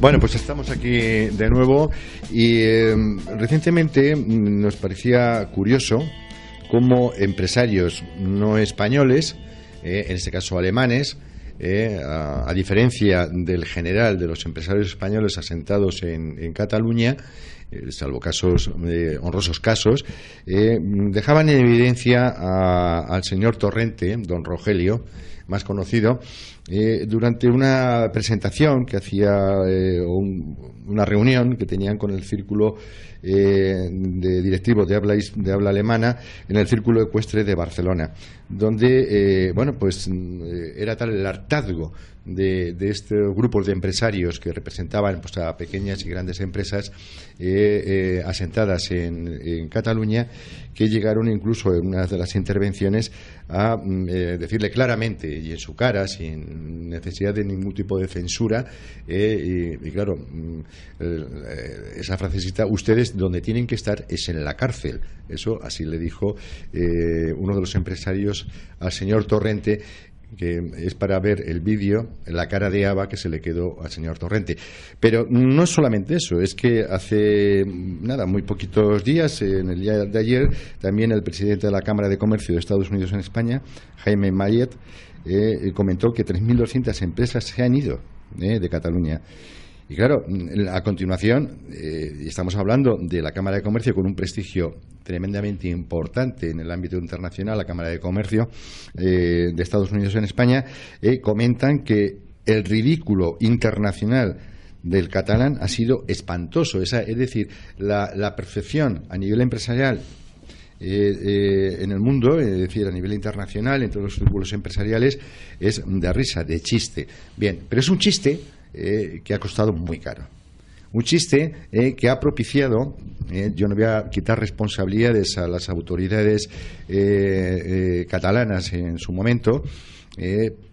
Bueno, pues estamos aquí de nuevo y recientemente nos parecía curioso cómo empresarios no españoles, en este caso alemanes, a diferencia del general de los empresarios españoles asentados en Cataluña, salvo casos, honrosos casos, dejaban en evidencia al señor Torrente, don Rogelio, más conocido, durante una presentación que hacía, una reunión que tenían con el círculo de directivos de habla alemana en el Círculo Ecuestre de Barcelona, donde era tal el hartazgo de estos grupos de empresarios que representaban pues, a pequeñas y grandes empresas asentadas en Cataluña, que llegaron incluso en una de las intervenciones a decirle claramente y en su cara, sin necesidad de ningún tipo de censura, y claro, esa frasecita, ustedes donde tienen que estar es en la cárcel. Eso así le dijo uno de los empresarios al señor Torrente, que es para ver el vídeo, la cara de Ava que se le quedó al señor Torrente. Pero no es solamente eso, es que hace muy poquitos días, en el día de ayer, también el presidente de la Cámara de Comercio de Estados Unidos en España, Jaime Mayet, comentó que 3.200 empresas se han ido de Cataluña. Y claro, a continuación, estamos hablando de la Cámara de Comercio con un prestigio tremendamente importante en el ámbito internacional, la Cámara de Comercio de Estados Unidos en España, comentan que el ridículo internacional del catalán ha sido espantoso. Es decir, la percepción a nivel empresarial en el mundo, es decir, a nivel internacional, entre los círculos empresariales, es de risa, de chiste. Bien, pero es un chiste que ha costado muy caro. Un chiste que ha propiciado, yo no voy a quitar responsabilidades a las autoridades catalanas en su momento,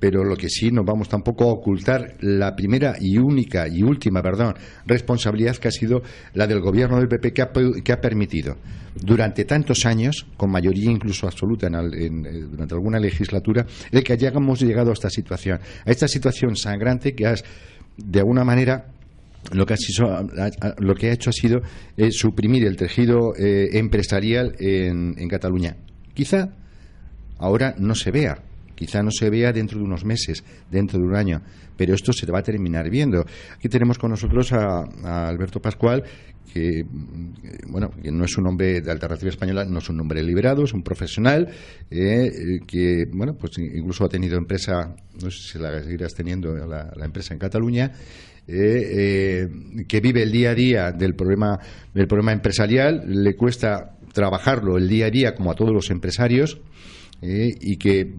pero lo que sí no vamos tampoco a ocultar la primera y única y última, responsabilidad, que ha sido la del gobierno del PP, que ha permitido durante tantos años, con mayoría incluso absoluta durante alguna legislatura, el que hayamos llegado a esta situación sangrante que de alguna manera lo que ha hecho ha sido suprimir el tejido empresarial en Cataluña. Quizá ahora no se vea, dentro de unos meses, dentro de un año, pero esto se va a terminar viendo. Aquí tenemos con nosotros a Alberto Pascual, que no es un hombre de Alternativa Española, no es un hombre liberado, es un profesional que pues incluso ha tenido empresa, no sé si la seguirás teniendo, la empresa en Cataluña, que vive el día a día del problema empresarial, le cuesta trabajarlo el día a día como a todos los empresarios, y que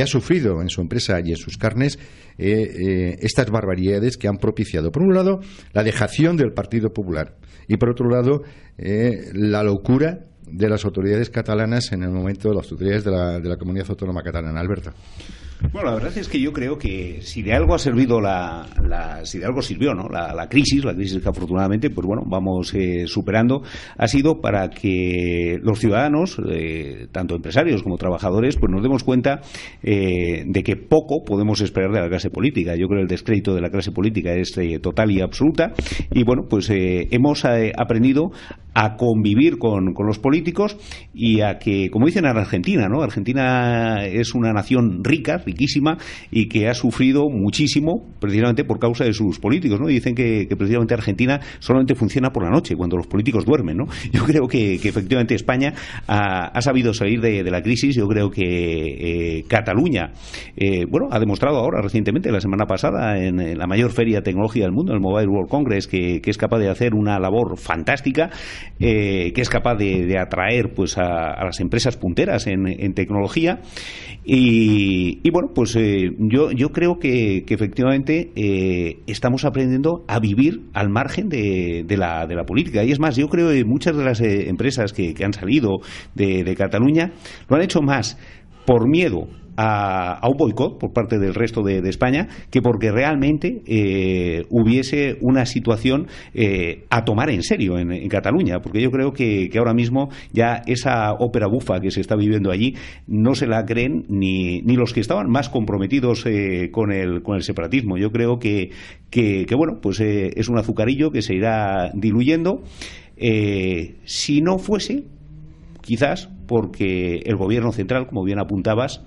ha sufrido en su empresa y en sus carnes estas barbaridades que han propiciado, por un lado, la dejación del Partido Popular y, por otro lado, la locura de las autoridades catalanas en el momento, de las autoridades de la comunidad autónoma catalana. Alberto. Bueno, la verdad es que yo creo que si de algo ha servido si de algo sirvió, ¿no? La crisis que afortunadamente, pues bueno, vamos superando, ha sido para que los ciudadanos, tanto empresarios como trabajadores, pues nos demos cuenta de que poco podemos esperar de la clase política. Yo creo que el descrédito de la clase política es total y absoluta, y bueno, pues hemos aprendido a convivir con los políticos y a que, como dicen en Argentina, ¿no? Argentina es una nación riquísima, y que ha sufrido muchísimo precisamente por causa de sus políticos, ¿no? Y dicen que precisamente Argentina solamente funciona por la noche, cuando los políticos duermen, ¿no? Yo creo que efectivamente España ha sabido salir de la crisis. Yo creo que Cataluña ha demostrado ahora recientemente, la semana pasada, en la mayor feria tecnológica del mundo, el Mobile World Congress, que es capaz de hacer una labor fantástica, que es capaz de atraer pues a las empresas punteras en tecnología, y bueno, pues yo creo que efectivamente estamos aprendiendo a vivir al margen de la política. Y es más, yo creo que muchas de las empresas que han salido de Cataluña lo han hecho más por miedo a un boicot por parte del resto de España que porque realmente hubiese una situación a tomar en serio en Cataluña, porque yo creo que ahora mismo ya esa ópera bufa que se está viviendo allí no se la creen ni los que estaban más comprometidos con el separatismo. Yo creo que bueno, pues es un azucarillo que se irá diluyendo. Si no fuese, quizás porque el gobierno central, como bien apuntabas,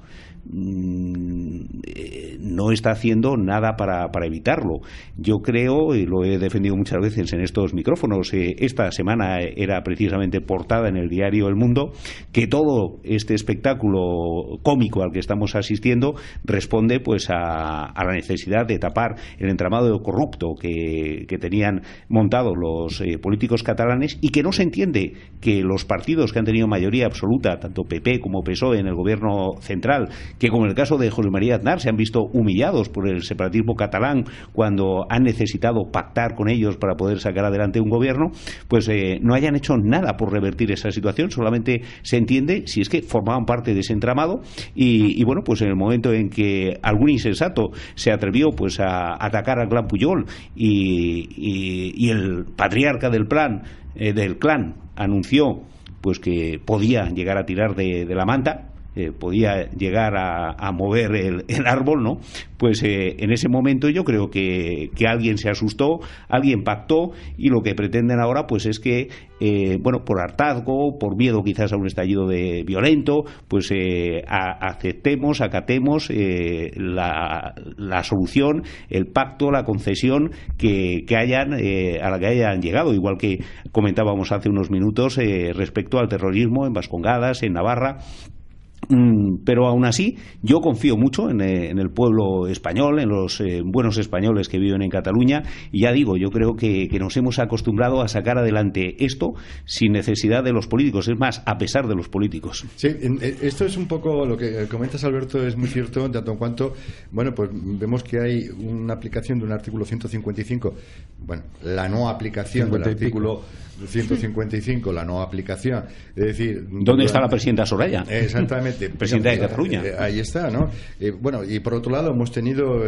no está haciendo nada para evitarlo. Yo creo, y lo he defendido muchas veces en estos micrófonos, esta semana era precisamente portada en el diario El Mundo, que todo este espectáculo cómico al que estamos asistiendo responde pues a la necesidad de tapar el entramado corrupto que tenían montado los políticos catalanes, y que no se entiende que los partidos que han tenido mayoría absoluta, tanto PP como PSOE en el gobierno central, que como en el caso de José María Aznar se han visto humillados por el separatismo catalán cuando han necesitado pactar con ellos para poder sacar adelante un gobierno, pues no hayan hecho nada por revertir esa situación. Solamente se entiende si es que formaban parte de ese entramado y bueno, pues en el momento en que algún insensato se atrevió pues a atacar al clan Pujol y el patriarca del clan anunció pues que podía llegar a tirar de la manta, podía llegar a mover el árbol, ¿no? Pues en ese momento yo creo que alguien se asustó, alguien pactó, y lo que pretenden ahora pues es que bueno, por hartazgo, por miedo quizás a un estallido violento, pues acatemos la solución, el pacto, la concesión a la que hayan llegado, igual que comentábamos hace unos minutos respecto al terrorismo en Vascongadas, en Navarra. Pero aún así yo confío mucho en el pueblo español, en los buenos españoles que viven en Cataluña, y ya digo, yo creo que nos hemos acostumbrado a sacar adelante esto sin necesidad de los políticos, es más, a pesar de los políticos. Sí, esto es un poco lo que comentas, Alberto, es muy cierto, tanto en cuanto, bueno, pues vemos que hay una aplicación de un artículo 155, bueno, la no aplicación del artículo 155, la no aplicación, es decir... ¿Dónde está la presidenta Soraya? Exactamente. Presidenta de Cataluña. Ahí está, ¿no? Bueno, y por otro lado hemos tenido,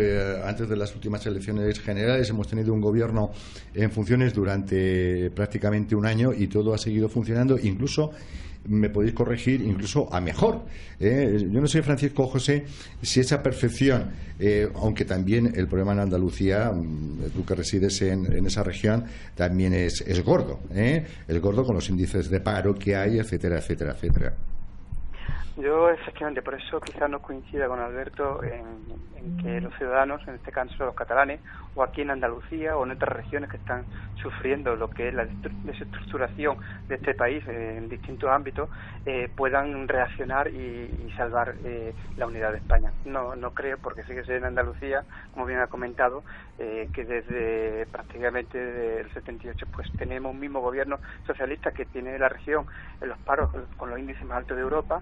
antes de las últimas elecciones generales, hemos tenido un gobierno en funciones durante prácticamente un año y todo ha seguido funcionando, incluso, me podéis corregir, incluso a mejor. Yo no sé, Francisco José, si esa perfección, aunque también el problema en Andalucía, tú que resides en esa región, también es gordo, es gordo con los índices de paro que hay, etcétera, etcétera, etcétera. Yo, efectivamente, por eso quizás no coincida con Alberto en que los ciudadanos, en este caso los catalanes, o aquí en Andalucía o en otras regiones que están sufriendo lo que es la desestructuración de este país en distintos ámbitos, puedan reaccionar y salvar la unidad de España. No creo, porque sí que sé en Andalucía, como bien ha comentado, que desde prácticamente el 78 pues tenemos un mismo gobierno socialista que tiene la región en los paros con los índices más altos de Europa,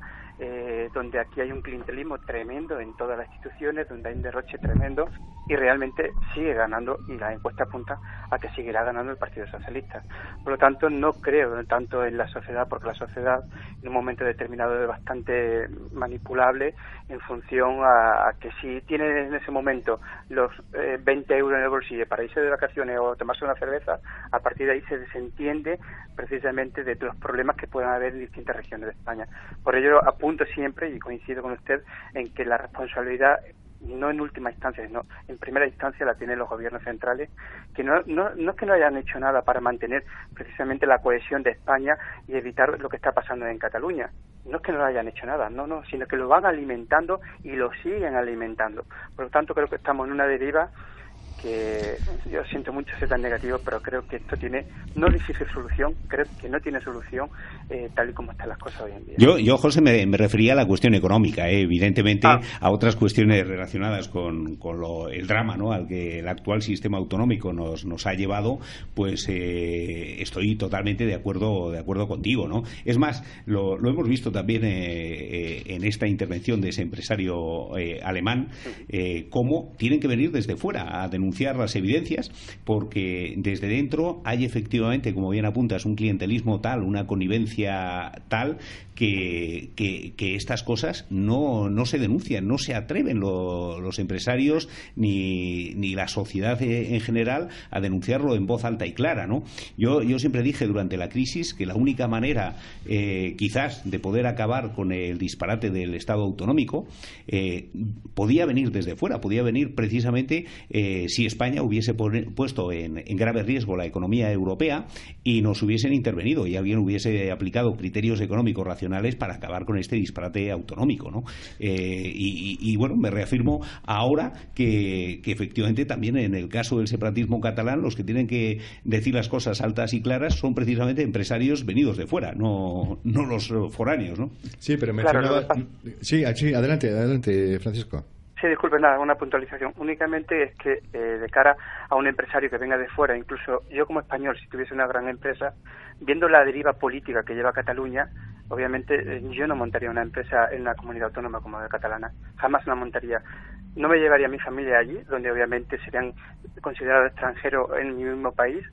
donde aquí hay un clientelismo tremendo en todas las instituciones, donde hay un derroche tremendo y realmente sigue ganando, y la encuesta apunta a que seguirá ganando el Partido Socialista. Por lo tanto, no creo tanto en la sociedad, porque la sociedad en un momento determinado es bastante manipulable en función a que si tiene en ese momento los 20 euros en el bolsillo para irse de vacaciones o tomarse una cerveza, a partir de ahí se desentiende precisamente de los problemas que puedan haber en distintas regiones de España. Por ello apunto siempre, y coincido con usted, en que la responsabilidad, no en última instancia, sino en primera instancia, la tienen los gobiernos centrales, que no es que no hayan hecho nada para mantener precisamente la cohesión de España y evitar lo que está pasando en Cataluña. No es que no hayan hecho nada, no, sino que lo van alimentando y lo siguen alimentando. Por lo tanto, creo que estamos en una deriva que yo siento mucho ser tan negativo, pero creo que esto tiene no difícil solución, creo que no tiene solución tal y como están las cosas hoy en día. Yo José, me refería a la cuestión económica, evidentemente a otras cuestiones relacionadas con el drama, ¿no?, al que el actual sistema autonómico nos ha llevado, pues estoy totalmente de acuerdo contigo, ¿no? Es más, lo hemos visto también en esta intervención de ese empresario alemán, cómo tienen que venir desde fuera a denunciar denunciar las evidencias, porque desde dentro hay efectivamente, como bien apuntas, un clientelismo tal, una connivencia tal, que estas cosas no se denuncian, no se atreven los empresarios ni la sociedad en general a denunciarlo en voz alta y clara, ¿no? Yo siempre dije durante la crisis que la única manera quizás de poder acabar con el disparate del Estado autonómico podía venir desde fuera, podía venir precisamente si España hubiese puesto en grave riesgo la economía europea y nos hubiesen intervenido y alguien hubiese aplicado criterios económicos racionales para acabar con este disparate autonómico, ¿no? Y bueno, me reafirmo ahora que efectivamente también en el caso del separatismo catalán los que tienen que decir las cosas altas y claras son precisamente empresarios venidos de fuera, no los foráneos, ¿no? Sí, pero mencionaba... Claro, sí, adelante, Francisco. Sí, disculpe, nada, una puntualización. Únicamente es que de cara a un empresario que venga de fuera, incluso yo como español, si tuviese una gran empresa, viendo la deriva política que lleva Cataluña, obviamente yo no montaría una empresa en una comunidad autónoma como la catalana. Jamás la montaría. No me llevaría a mi familia allí, donde obviamente serían considerados extranjeros en mi mismo país,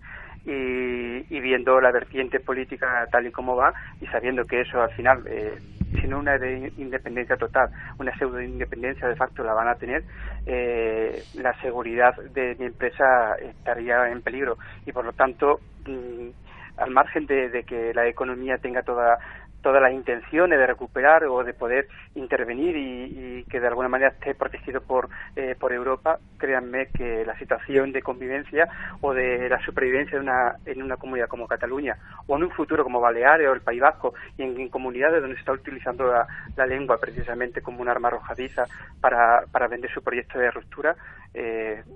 y viendo la vertiente política tal y como va y sabiendo que eso al final, si no una de independencia total, una pseudo independencia de facto la van a tener, la seguridad de mi empresa estaría en peligro y por lo tanto al margen de que la economía tenga todas las intenciones de recuperar o de poder intervenir y que de alguna manera esté protegido por Europa, créanme que la situación de convivencia o de la supervivencia en una comunidad como Cataluña o en un futuro como Baleares o el País Vasco y en comunidades donde se está utilizando la lengua precisamente como un arma arrojadiza para vender su proyecto de ruptura,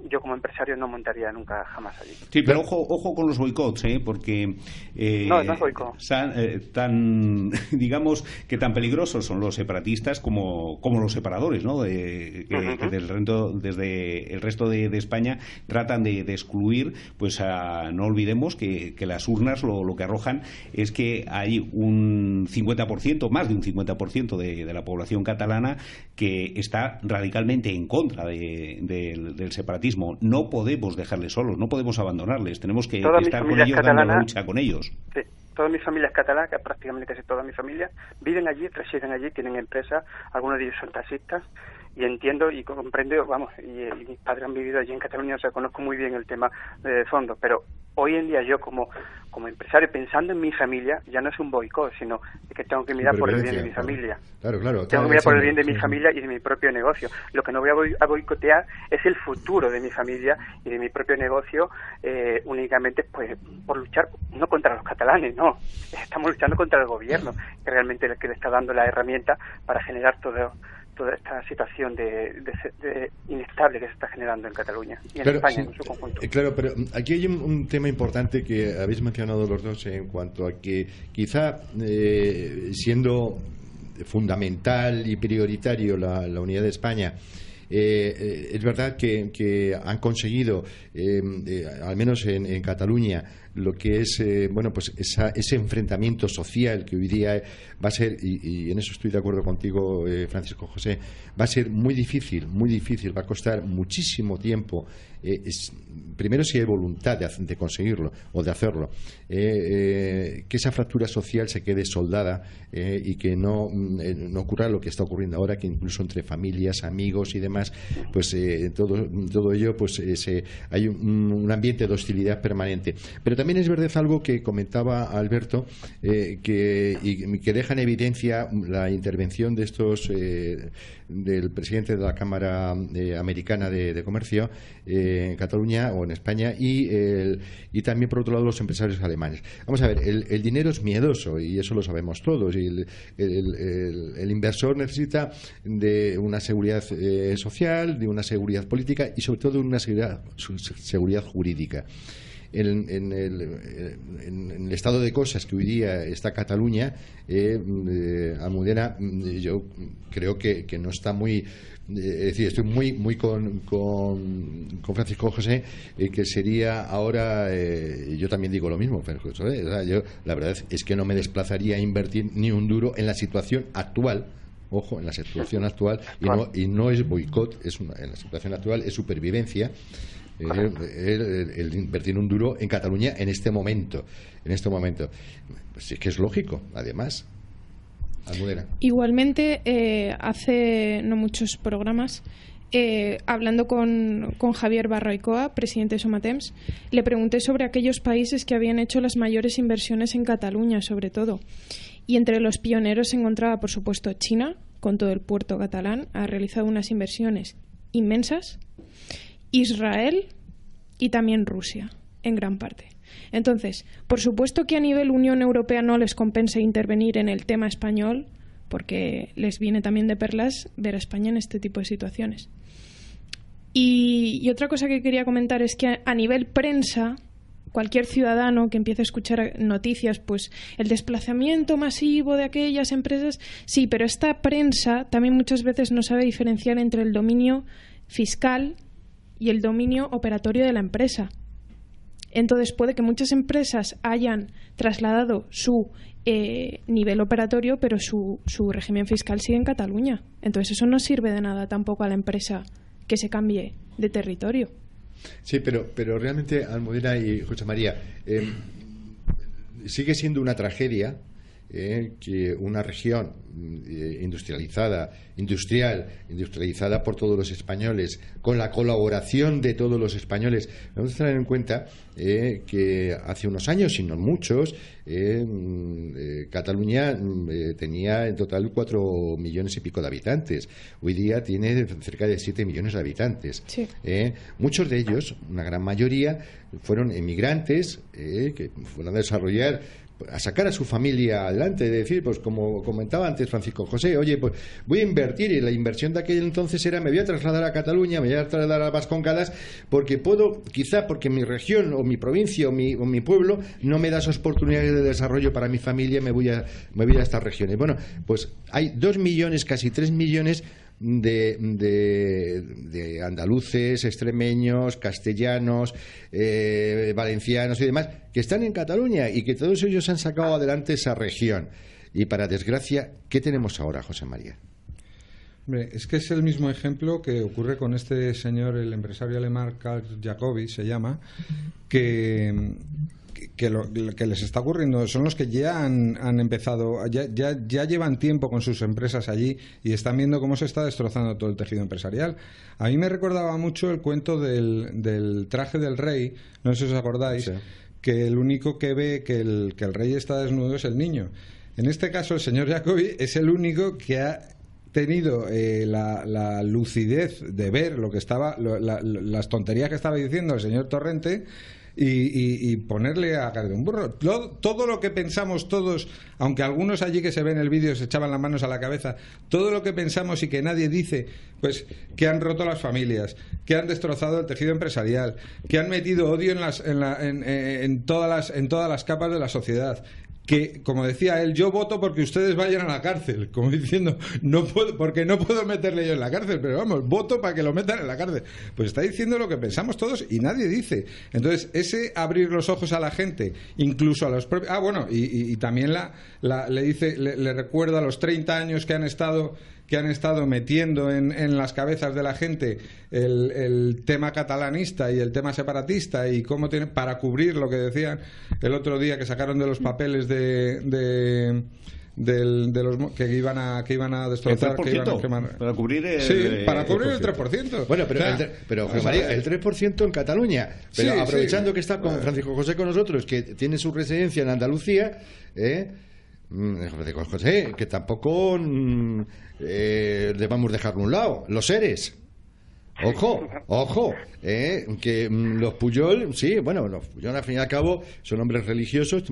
yo como empresario no montaría nunca jamás allí. Sí, pero ojo con los boicots, porque no es boicot. Digamos que tan peligrosos son los separatistas como los separadores, ¿no? Que desde el resto de España tratan de excluir, pues no olvidemos que las urnas lo que arrojan es que hay un 50%, más de un 50% de la población catalana que está radicalmente en contra del separatismo. No podemos dejarles solos, no podemos abandonarles, tenemos que estar con ellos, dando la lucha con ellos. Sí. Toda mi familia es catalana, que prácticamente casi toda mi familia, viven allí, residen allí, tienen empresas, algunos de ellos son taxistas, y entiendo y comprendo, y mis padres han vivido allí en Cataluña, o sea, conozco muy bien el tema de fondo, pero hoy en día yo como empresario, pensando en mi familia, ya no es un boicot, sino que tengo que mirar por el bien de mi familia. Claro. Tengo que mirar por el bien de mi familia y de mi propio negocio. Lo que no voy a boicotear es el futuro de mi familia y de mi propio negocio, únicamente pues por luchar, no contra los catalanes, no. Estamos luchando contra el gobierno, que realmente es el que le está dando la herramienta para generar toda esta situación de inestable que se está generando en Cataluña y en España en su conjunto. Claro, pero aquí hay un tema importante que habéis mencionado los dos en cuanto a que quizá siendo fundamental y prioritario la unidad de España, es verdad que han conseguido, al menos en Cataluña, lo que es pues ese enfrentamiento social que hoy día va a ser, y en eso estoy de acuerdo contigo, Francisco José, va a ser muy difícil, va a costar muchísimo tiempo, primero si hay voluntad de conseguirlo o de hacerlo, que esa fractura social se quede soldada y que no ocurra lo que está ocurriendo ahora, que incluso entre familias, amigos y demás, pues todo ello, pues hay un ambiente de hostilidad permanente. Pero también es verdad algo que comentaba Alberto, que deja en evidencia la intervención de estos del presidente de la Cámara Americana de Comercio en Cataluña o en España y también por otro lado los empresarios alemanes. Vamos a ver, el dinero es miedoso y eso lo sabemos todos, y el inversor necesita de una seguridad social, de una seguridad política y sobre todo de una seguridad jurídica. En el estado de cosas que hoy día está Cataluña, Almudena, yo creo que no está muy... Es decir, estoy muy con Francisco José, que sería ahora, yo también digo lo mismo, pero, yo la verdad es que no me desplazaría a invertir ni un duro en la situación actual. Ojo, en la situación actual, y no es boicot, en la situación actual es supervivencia, el invertir un duro en Cataluña en este momento. Pues es que es lógico, además. Almudena. Igualmente, hace no muchos programas, hablando con Javier Barroicoa, presidente de Somatemps, le pregunté sobre aquellos países que habían hecho las mayores inversiones en Cataluña, sobre todo. Y entre los pioneros se encontraba, por supuesto, China, con todo el puerto catalán, ha realizado unas inversiones inmensas, Israel y también Rusia, en gran parte. Entonces, por supuesto que a nivel Unión Europea no les compensa intervenir en el tema español, porque les viene también de perlas ver a España en este tipo de situaciones. Y otra cosa que quería comentar es que a nivel prensa, cualquier ciudadano que empiece a escuchar noticias, pues el desplazamiento masivo de aquellas empresas, sí, pero esta prensa también muchas veces no sabe diferenciar entre el dominio fiscal y el dominio operatorio de la empresa. Entonces puede que muchas empresas hayan trasladado su nivel operatorio, pero su régimen fiscal sigue en Cataluña. Entonces eso no sirve de nada tampoco a la empresa que se cambie de territorio. Sí, pero realmente, Almudena y José María, sigue siendo una tragedia que una región industrializada por todos los españoles, con la colaboración de todos los españoles. Vamos a tener en cuenta que hace unos años, y no muchos, Cataluña tenía en total 4 millones y pico de habitantes. Hoy día tiene cerca de 7 millones de habitantes. Sí. Muchos de ellos, una gran mayoría, fueron emigrantes que fueron a desarrollar, a sacar a su familia adelante, es decir, pues como comentaba antes Francisco José, oye, pues voy a invertir, y la inversión de aquel entonces era: me voy a trasladar a Cataluña, me voy a trasladar a Vascongadas, porque puedo, quizá porque mi región o mi provincia o mi pueblo no me da esas oportunidades de desarrollo para mi familia, me voy a estas regiones. Bueno, pues hay 2 millones, casi 3 millones de andaluces, extremeños, castellanos, valencianos y demás, que están en Cataluña, y que todos ellos han sacado adelante esa región. Y para desgracia, ¿qué tenemos ahora, José María? Hombre, es que es el mismo ejemplo que ocurre con este señor, el empresario alemán Karl Jacobi, se llama, que les está ocurriendo. Son los que ya han empezado, ya llevan tiempo con sus empresas allí y están viendo cómo se está destrozando todo el tejido empresarial. A mí me recordaba mucho el cuento del traje del rey, no sé si os acordáis, sí, que el único que ve que el rey está desnudo es el niño. En este caso, el señor Jacobi es el único que ha tenido la lucidez de ver lo que estaba, las tonterías que estaba diciendo el señor Torrente, y ponerle a cara de un burro. Todo lo que pensamos todos, aunque algunos allí que se ven el vídeo se echaban las manos a la cabeza, todo lo que pensamos y que nadie dice, pues que han roto las familias, que han destrozado el tejido empresarial, que han metido odio en todas las capas de la sociedad, que, como decía él, yo voto porque ustedes vayan a la cárcel, como diciendo, no puedo, porque no puedo meterle yo en la cárcel, pero vamos, voto para que lo metan en la cárcel. Pues está diciendo lo que pensamos todos y nadie dice. Entonces, ese abrir los ojos a la gente, incluso a los propios... y también le recuerda los 30 años que han estado metiendo en las cabezas de la gente el tema catalanista y el tema separatista, y cómo tiene, para cubrir lo que decían el otro día, que sacaron de los papeles de los que iban a destrozar, que iban a quemar. Para cubrir el, para cubrir el 3%. Bueno, pero José María, el 3% en Cataluña. Pero sí, aprovechando que está con Francisco José con nosotros, que tiene su residencia en Andalucía, José, que tampoco debamos dejarlo a un lado. Los seres. Ojo, que los Pujol, sí, bueno, los Pujol al fin y al cabo son hombres religiosos,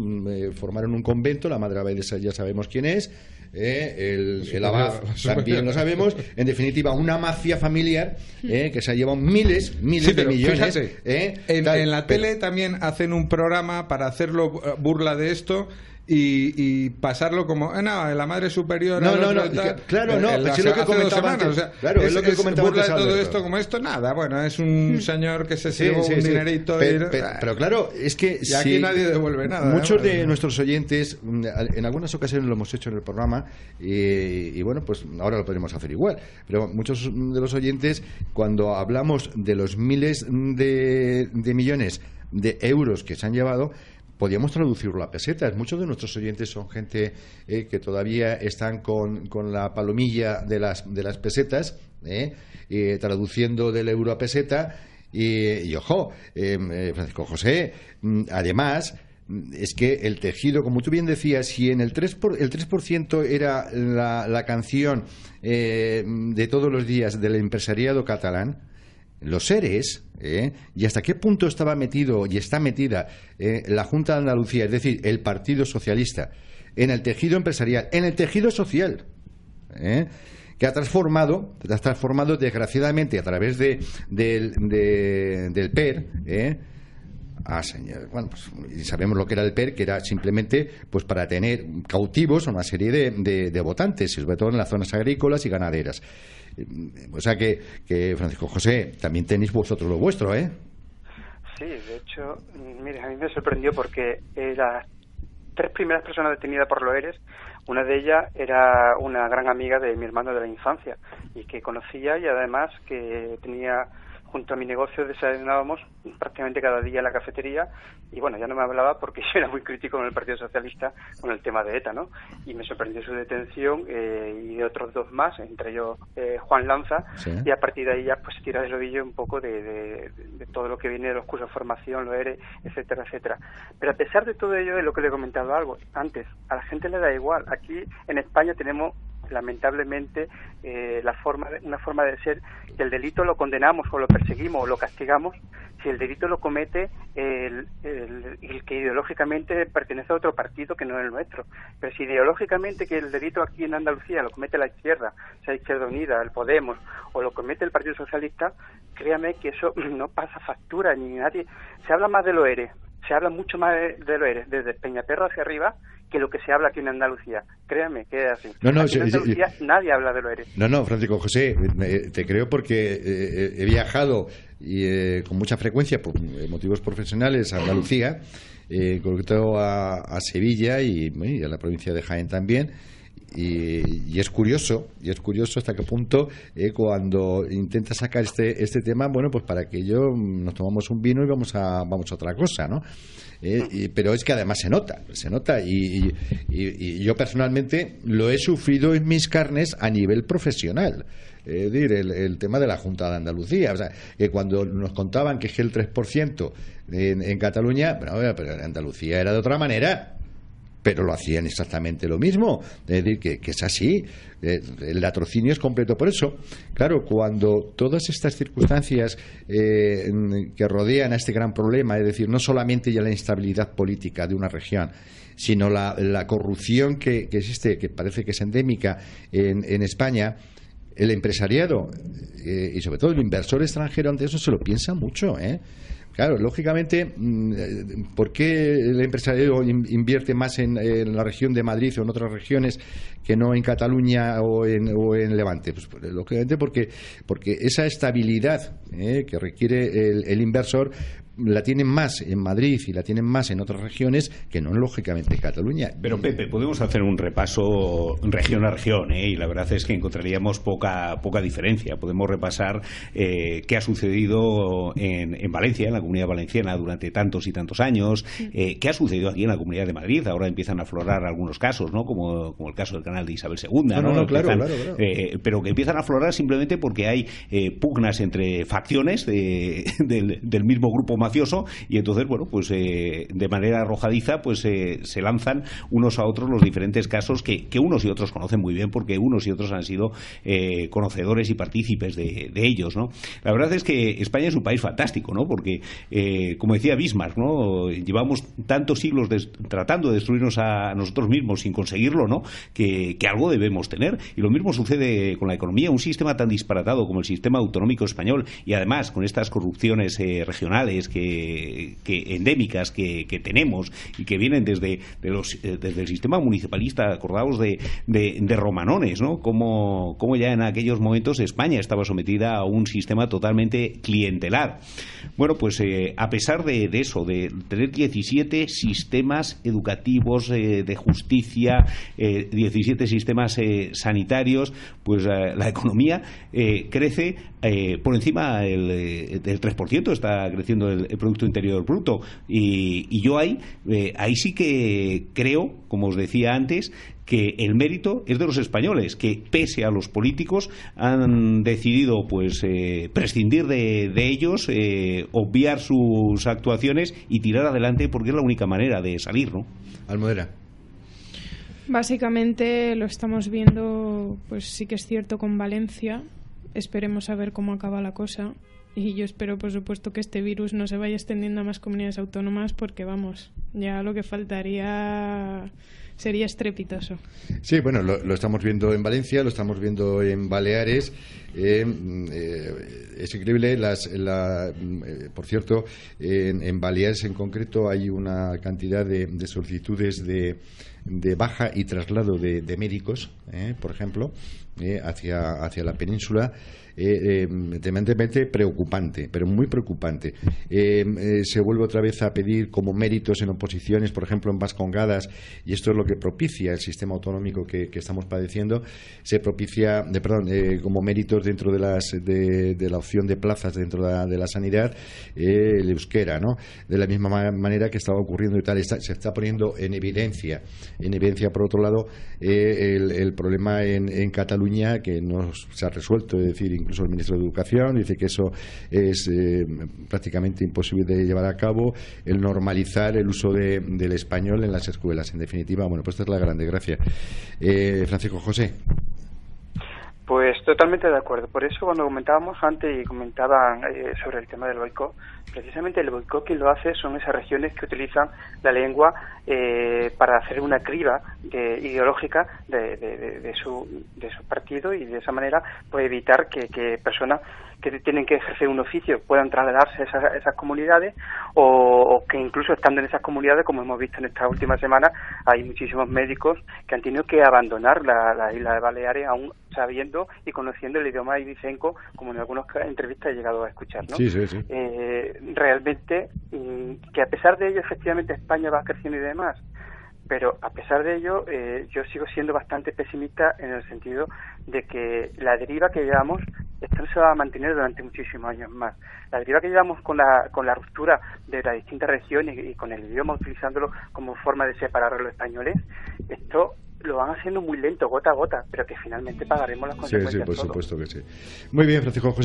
formaron un convento, la madre abadesa ya sabemos quién es, el abad también lo sabemos, en definitiva una mafia familiar que se ha llevado miles de millones. Fíjate, en la tele también hacen un programa para hacerlo burla de esto, y pasarlo como no, la madre superior claro, no, es lo que comentaba antes, o sea, claro, es lo que comentaba antes, todo esto como esto, nada, bueno, es un señor que se llevó un dinerito pero claro, es que y aquí nadie devuelve nada. Muchos de nuestros oyentes, en algunas ocasiones lo hemos hecho en el programa y bueno, pues ahora lo podemos hacer igual, pero muchos de los oyentes, cuando hablamos de los miles de millones de euros que se han llevado, podríamos traducirlo a pesetas. Muchos de nuestros oyentes son gente que todavía están con la palomilla de las pesetas, traduciendo del euro a peseta. Y ojo, Francisco José, además, es que el tejido, como tú bien decías, si en el 3% era la canción de todos los días del empresariado catalán, los ERES, y hasta qué punto estaba metido y está metida la Junta de Andalucía, es decir, el Partido Socialista, en el tejido empresarial, en el tejido social, que ha transformado desgraciadamente a través del PER, bueno, pues sabemos lo que era el PER, que era simplemente pues para tener cautivos a una serie de votantes, sobre todo en las zonas agrícolas y ganaderas. O sea que Francisco José, también tenéis vosotros lo vuestro, ¿eh? Sí, de hecho, mire, a mí me sorprendió porque las 3 primeras personas detenidas por los ERES, una de ellas era una gran amiga de mi hermano de la infancia y que conocía, y además que tenía, junto a mi negocio, desayunábamos prácticamente cada día en la cafetería, y bueno, ya no me hablaba porque yo era muy crítico con el Partido Socialista con el tema de ETA, ¿no? Y me sorprendió su detención y de otros 2 más, entre ellos Juan Lanza, sí. Y a partir de ahí ya pues se tira del ovillo un poco de todo lo que viene de los cursos de formación, los ERE, etcétera, etcétera. Pero a pesar de todo ello, es lo que le he comentado algo antes, a la gente le da igual. Aquí en España tenemos lamentablemente una forma de ser, que el delito lo condenamos o lo perseguimos o lo castigamos si el delito lo comete el que ideológicamente pertenece a otro partido que no es el nuestro. Pero si ideológicamente que el delito aquí en Andalucía lo comete la izquierda, sea Izquierda Unida, el Podemos, o lo comete el Partido Socialista, créame que eso no pasa factura, ni nadie. Se habla más de lo ERE, se habla mucho más de lo ERE desde Peñaperro hacia arriba que lo que se habla aquí en Andalucía. Créame que es así. En Andalucía nadie habla de lo ERE. No, Francisco José, te creo porque he viajado con mucha frecuencia por motivos profesionales a Andalucía, concreto a Sevilla y a la provincia de Jaén también. Y es curioso hasta qué punto cuando intenta sacar este tema, bueno, pues para que nos tomamos un vino y vamos a otra cosa, ¿no? Pero es que además se nota y yo personalmente lo he sufrido en mis carnes a nivel profesional. Es decir, el tema de la Junta de Andalucía, o sea, que cuando nos contaban que es el 3% en Cataluña, pero en Andalucía era de otra manera. Pero lo hacían exactamente lo mismo. Es decir, que es así. El latrocinio es completo. Por eso, claro, cuando todas estas circunstancias que rodean a este gran problema, es decir, no solamente ya la instabilidad política de una región, sino la corrupción que existe, que parece que es endémica en España, el empresariado y sobre todo el inversor extranjero ante eso se lo piensa mucho, Claro, lógicamente, ¿por qué el empresariado invierte más en la región de Madrid o en otras regiones que no en Cataluña o en Levante? Pues lógicamente porque esa estabilidad que requiere el inversor la tienen más en Madrid y la tienen más en otras regiones que no, lógicamente, en Cataluña. Pero, Pepe, podemos hacer un repaso región a región, y la verdad es que encontraríamos poca diferencia. Podemos repasar qué ha sucedido en Valencia, en la Comunidad Valenciana, durante tantos y tantos años, qué ha sucedido aquí en la Comunidad de Madrid. Ahora empiezan a aflorar algunos casos, ¿no? Como el caso del canal de Isabel II, ¿no? Claro. Pero que empiezan a aflorar simplemente porque hay pugnas entre facciones del mismo grupo mafioso, y entonces, bueno, pues de manera arrojadiza pues se lanzan unos a otros los diferentes casos que unos y otros conocen muy bien, porque unos y otros han sido conocedores y partícipes de ellos, ¿no? La verdad es que España es un país fantástico, ¿no? Porque, como decía Bismarck, ¿no? Llevamos tantos siglos tratando de destruirnos a nosotros mismos sin conseguirlo, ¿no? Que algo debemos tener. Y lo mismo sucede con la economía. Un sistema tan disparatado como el sistema autonómico español, y además con estas corrupciones regionales endémicas que tenemos y que vienen desde el sistema municipalista, acordaos de Romanones, ¿no? Como ya en aquellos momentos España estaba sometida a un sistema totalmente clientelar. Bueno, pues a pesar de eso, de tener 17 sistemas educativos, de justicia, 17 sistemas sanitarios, pues la economía crece por encima del 3%, está creciendo el Producto Interior Bruto, y yo ahí sí que creo, como os decía antes, que el mérito es de los españoles, que pese a los políticos han decidido pues prescindir de ellos, obviar sus actuaciones y tirar adelante, porque es la única manera de salir, ¿no? Almudena. Básicamente lo estamos viendo, pues sí que es cierto, con Valencia. Esperemos a ver cómo acaba la cosa. Y yo espero, por supuesto, que este virus no se vaya extendiendo a más comunidades autónomas, porque, vamos, ya lo que faltaría sería estrepitoso. Sí, bueno, lo estamos viendo en Valencia, lo estamos viendo en Baleares. Es increíble. Por cierto, en Baleares en concreto hay una cantidad de solicitudes de baja y traslado de médicos, por ejemplo, hacia la península, tremendamente preocupante, pero muy preocupante. Se vuelve otra vez a pedir como méritos en oposiciones, por ejemplo en Vascongadas, y esto es lo que propicia el sistema autonómico que estamos padeciendo. Se propicia como méritos dentro de la opción de plazas dentro de la sanidad, el euskera, ¿no? De la misma manera que estaba ocurriendo y tal, se está poniendo en evidencia por otro lado el problema en Cataluña, que no se ha resuelto. Es decir, incluso el ministro de Educación dice que eso es prácticamente imposible de llevar a cabo, el normalizar el uso del español en las escuelas. En definitiva, bueno, pues esta es la gran desgracia. Francisco José. Pues totalmente de acuerdo. Por eso cuando comentábamos antes y comentaban sobre el tema del boicot, precisamente el boicot quien lo hace son esas regiones que utilizan la lengua para hacer una criba ideológica de su partido, y de esa manera pues evitar que personas que tienen que ejercer un oficio puedan trasladarse a esas comunidades, o que incluso estando en esas comunidades, como hemos visto en estas últimas semanas, hay muchísimos médicos que han tenido que abandonar la isla de Baleares aún sabiendo y conociendo el idioma ibicenco, como en algunas entrevistas he llegado a escuchar, ¿no? Sí. Realmente, que a pesar de ello, efectivamente España va creciendo y demás, pero a pesar de ello, yo sigo siendo bastante pesimista en el sentido de que la deriva que llevamos, esto no se va a mantener durante muchísimos años más. La deriva que llevamos con la ruptura de las distintas regiones y con el idioma utilizándolo como forma de separar a los españoles, esto lo van haciendo muy lento, gota a gota, pero que finalmente pagaremos las consecuencias. Sí, por supuesto que sí. Muy bien, Francisco José.